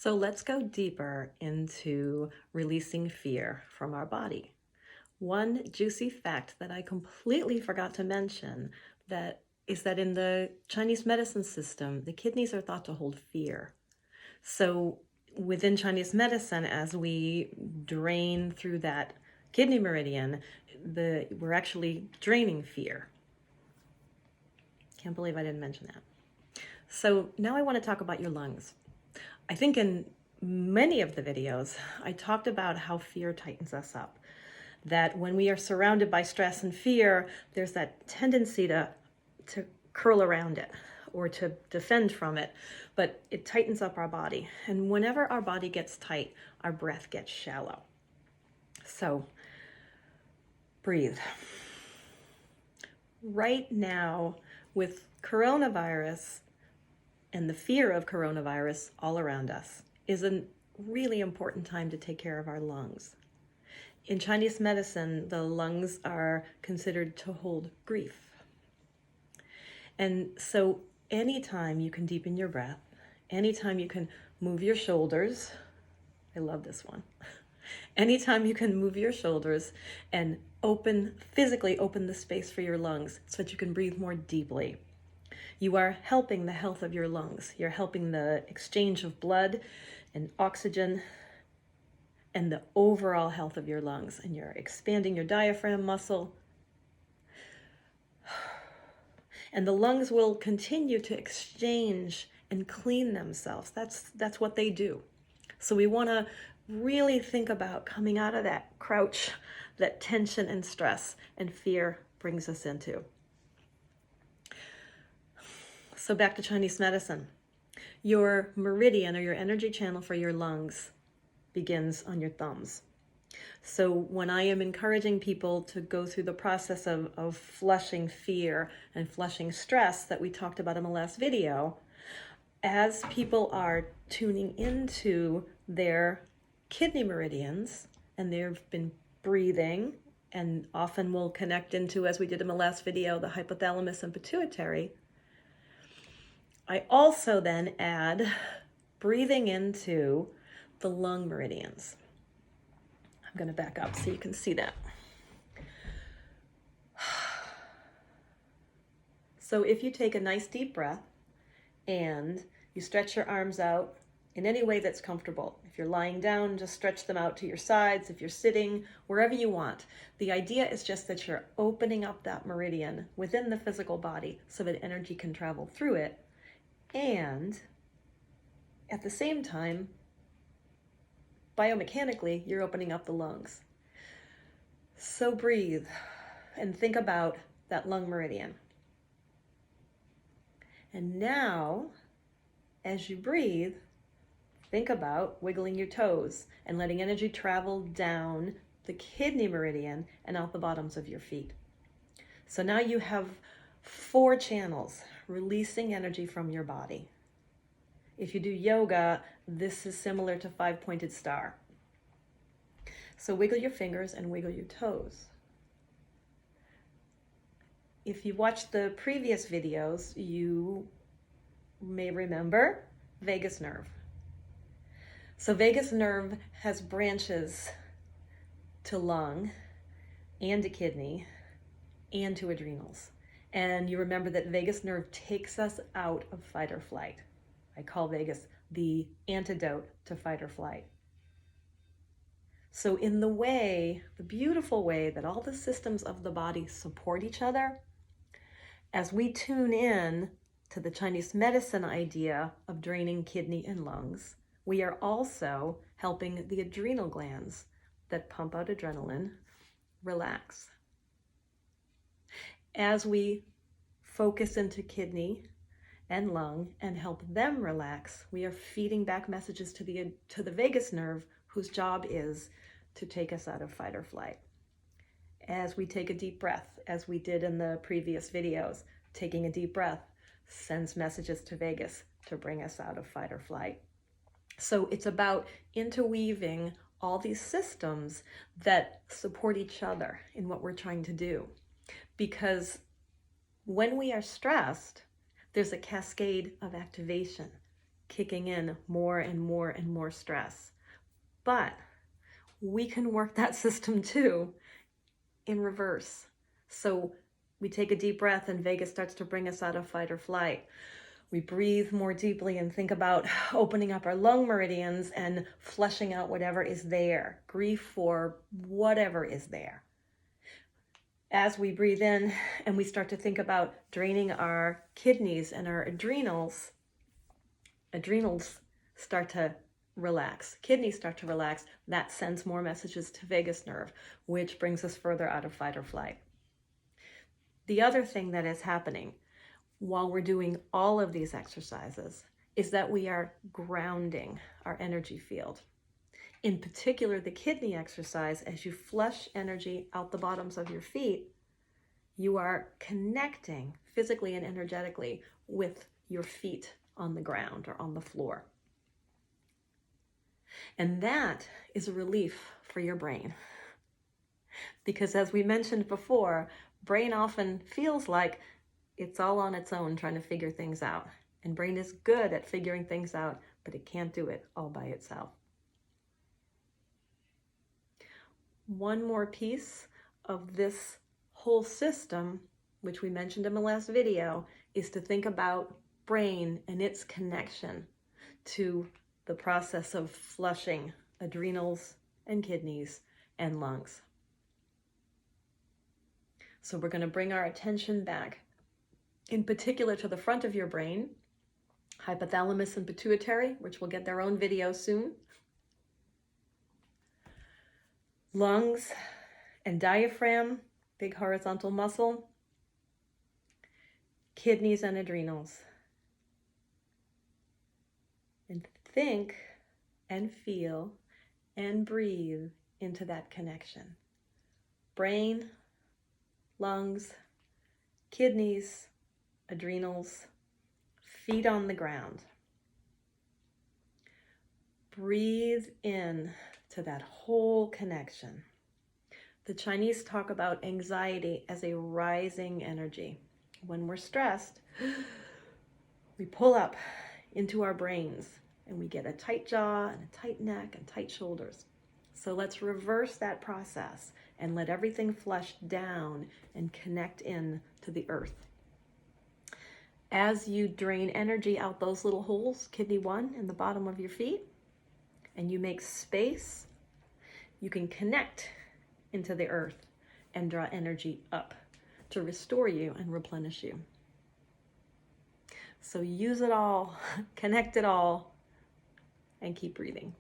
So let's go deeper into releasing fear from our body. One juicy fact that I completely forgot to mention that is that in the Chinese medicine system, the kidneys are thought to hold fear. So within Chinese medicine, as we drain through that kidney meridian, we're actually draining fear. Can't believe I didn't mention that. So now I want to talk about your lungs. I think in many of the videos, I talked about how fear tightens us up. That when we are surrounded by stress and fear, there's that tendency to curl around it or to defend from it, but it tightens up our body. And whenever our body gets tight, our breath gets shallow. So breathe. Right now, with coronavirus and the fear of coronavirus all around us, is a really important time to take care of our lungs. In Chinese medicine, the lungs are considered to hold grief. And so anytime you can deepen your breath, anytime you can move your shoulders, I love this one. Anytime you can move your shoulders and physically open the space for your lungs so that you can breathe more deeply. You are helping the health of your lungs. You're helping the exchange of blood and oxygen and the overall health of your lungs. And you're expanding your diaphragm muscle. And the lungs will continue to exchange and clean themselves. That's what they do. So we want to really think about coming out of that crouch, that tension and stress and fear brings us into. So back to Chinese medicine. Your meridian or your energy channel for your lungs begins on your thumbs. So when I am encouraging people to go through the process of flushing fear and flushing stress that we talked about in the last video, as people are tuning into their kidney meridians and they've been breathing and often will connect into, as we did in the last video, the hypothalamus and pituitary, I also then add breathing into the lung meridians. I'm going to back up so you can see that. So if you take a nice deep breath and you stretch your arms out in any way that's comfortable. If you're lying down, just stretch them out to your sides. If you're sitting, wherever you want. The idea is just that you're opening up that meridian within the physical body so that energy can travel through it. And at the same time, biomechanically, you're opening up the lungs. So breathe and think about that lung meridian. And now, as you breathe, think about wiggling your toes and letting energy travel down the kidney meridian and out the bottoms of your feet. So now you have 4 channels releasing energy from your body. If you do yoga, this is similar to 5-pointed star. So wiggle your fingers and wiggle your toes. If you watched the previous videos, you may remember vagus nerve. So vagus nerve has branches to lung and to kidney and to adrenals. And you remember that vagus nerve takes us out of fight or flight. I call vagus the antidote to fight or flight. So in the beautiful way that all the systems of the body support each other, as we tune in to the Chinese medicine idea of draining kidney and lungs, we are also helping the adrenal glands that pump out adrenaline relax. As we focus into kidney and lung and help them relax, we are feeding back messages to the vagus nerve, whose job is to take us out of fight or flight. As we take a deep breath, as we did in the previous videos, taking a deep breath sends messages to vagus to bring us out of fight or flight. So it's about interweaving all these systems that support each other in what we're trying to do. Because when we are stressed, there's a cascade of activation kicking in more and more and more stress. But we can work that system too in reverse. So we take a deep breath and vagus starts to bring us out of fight or flight. We breathe more deeply and think about opening up our lung meridians and flushing out whatever is there, grief or whatever is there. As we breathe in and we start to think about draining our kidneys and our adrenals start to relax, kidneys start to relax. That sends more messages to vagus nerve, which brings us further out of fight or flight. The other thing that is happening while we're doing all of these exercises is that we are grounding our energy field. In particular, the kidney exercise, as you flush energy out the bottoms of your feet, you are connecting physically and energetically with your feet on the ground or on the floor. And that is a relief for your brain. Because as we mentioned before, brain often feels like it's all on its own trying to figure things out. And brain is good at figuring things out, but it can't do it all by itself. One more piece of this whole system, which we mentioned in the last video, is to think about brain and its connection to the process of flushing adrenals and kidneys and lungs. So we're going to bring our attention back, in particular to the front of your brain, hypothalamus and pituitary, which will get their own video soon. Lungs and diaphragm, big horizontal muscle. Kidneys and adrenals. And think and feel and breathe into that connection. Brain, lungs, kidneys, adrenals, feet on the ground. Breathe in to that whole connection. The Chinese talk about anxiety as a rising energy. When we're stressed, we pull up into our brains and we get a tight jaw and a tight neck and tight shoulders. So let's reverse that process and let everything flush down and connect in to the earth. As you drain energy out those little holes, kidney 1 in the bottom of your feet, and you make space, you can connect into the earth and draw energy up to restore you and replenish you. So use it all, connect it all, and keep breathing.